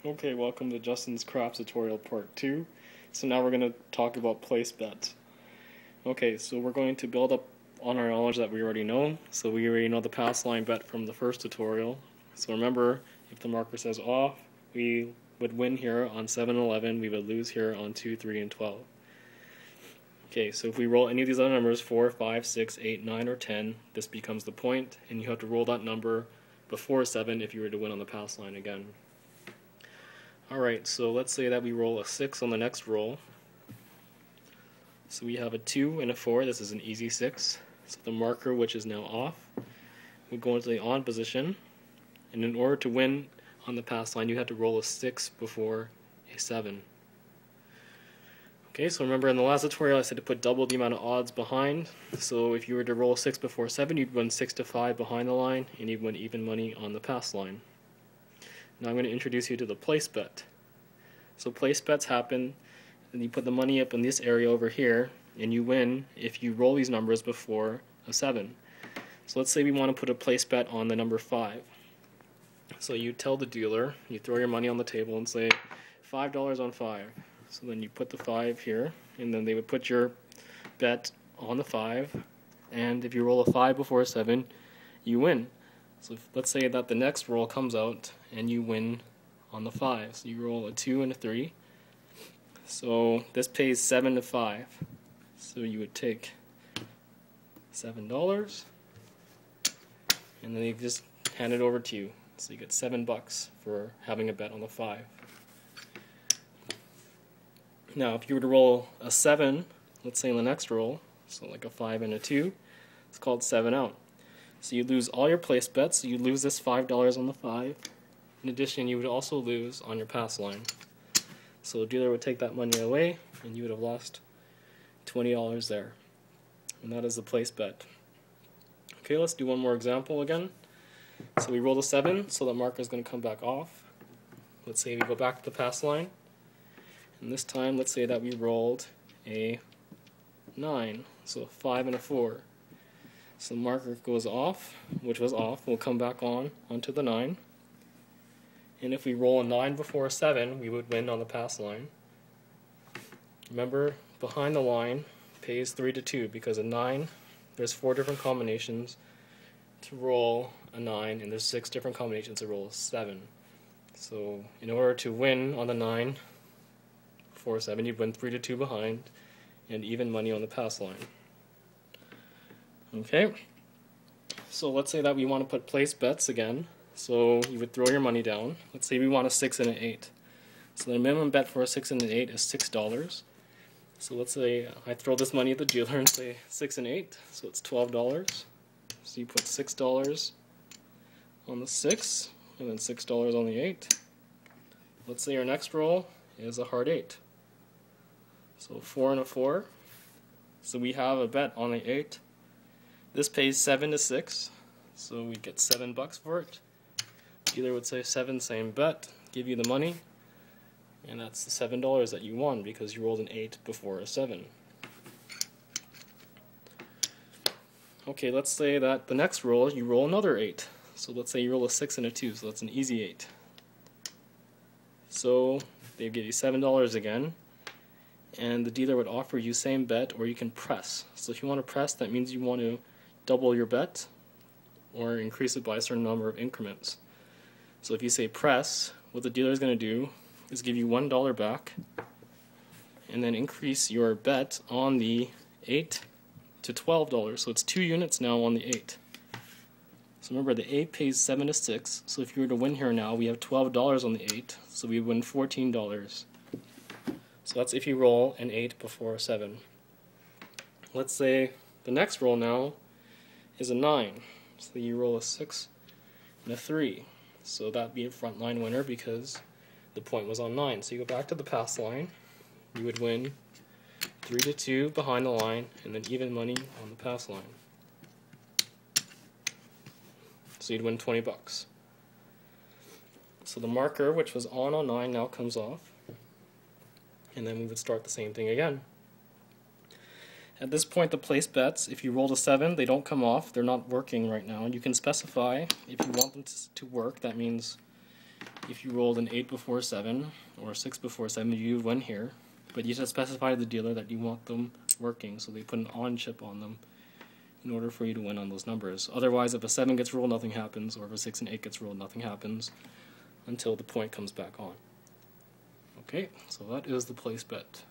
Okay, welcome to Justin's Crafts tutorial part 2. So now we're going to talk about place bets. Okay, so we're going to build up on our knowledge that we already know. So we already know the pass line bet from the first tutorial. So remember, if the marker says off, we would win here on 7 and 11, we would lose here on 2, 3, and 12. Okay, so if we roll any of these other numbers, 4, 5, 6, 8, 9, or 10, this becomes the point, and you have to roll that number before 7 if you were to win on the pass line again. Alright, so let's say that we roll a 6 on the next roll. So we have a 2 and a 4, this is an easy 6. So the marker, which is now off, we go into the on position, and in order to win on the pass line you have to roll a 6 before a 7. Okay, so remember in the last tutorial I said to put double the amount of odds behind. So if you were to roll 6 before 7, you'd win 6 to 5 behind the line, and you'd win even money on the pass line. Now I'm going to introduce you to the place bet. So place bets happen, and you put the money up in this area over here, and you win if you roll these numbers before a 7. So let's say we want to put a place bet on the number 5. So you tell the dealer, you throw your money on the table and say $5 on 5. So then you put the 5 here, and then they would put your bet on the 5, and if you roll a 5 before a 7, you win. So let's say that the next roll comes out and you win on the 5. So you roll a 2 and a 3. So this pays 7 to 5. So you would take $7 and then they just hand it over to you. So you get $7 for having a bet on the 5. Now if you were to roll a 7, let's say in the next roll, so like a 5 and a 2, it's called 7 out. So you lose all your place bets, so you lose this $5 on the 5. In addition, you would also lose on your pass line. So the dealer would take that money away, and you would have lost $20 there. And that is the place bet. Okay, let's do one more example again. So we roll a 7, so the marker is going to come back off. Let's say we go back to the pass line. And this time, let's say that we rolled a 9, so a 5 and a 4. So the marker goes off, which was off, will come back on onto the 9. And if we roll a 9 before a 7, we would win on the pass line. Remember, behind the line pays 3 to 2 because a 9, there's 4 different combinations to roll a 9, and there's 6 different combinations to roll a 7. So in order to win on the 9 before a 7, you'd win 3 to 2 behind and even money on the pass line. Okay, so let's say that we want to put place bets again. So you would throw your money down. Let's say we want a 6 and an 8. So the minimum bet for a 6 and an 8 is $6. So let's say I throw this money at the dealer and say 6 and 8, so it's $12. So you put $6 on the 6, and then $6 on the 8. Let's say your next roll is a hard 8. So 4 and a 4. So we have a bet on the 8. This pays 7 to 6, so we get $7 for it. Dealer would say 7, same bet, give you the money, and that's the $7 that you won because you rolled an 8 before a 7. Okay, let's say that the next roll you roll another 8. So let's say you roll a 6 and a 2, so that's an easy 8. So they give you $7 again, and the dealer would offer you same bet, or you can press. So if you want to press, that means you want to double your bet or increase it by a certain number of increments. So if you say press, what the dealer is going to do is give you $1 back and then increase your bet on the 8 to $12. So it's 2 units now on the 8. So remember, the 8 pays 7 to 6, so if you were to win here now, we have $12 on the 8, so we win $14. So that's if you roll an 8 before a 7. Let's say the next roll now is a 9. So you roll a 6 and a 3. So that'd be a front line winner because the point was on 9. So you go back to the pass line, you would win 3 to 2 behind the line, and then even money on the pass line. So you'd win $20. So the marker, which was on 9, now comes off, and then we would start the same thing again. At this point, the place bets, if you rolled a 7, they don't come off, they're not working right now. You can specify if you want them to work. That means if you rolled an 8 before 7 or a 6 before 7, you win here. But you just specify to the dealer that you want them working, so they put an on chip on them in order for you to win on those numbers. Otherwise, if a 7 gets rolled, nothing happens, or if a 6 and 8 gets rolled, nothing happens until the point comes back on. Okay, so that is the place bet.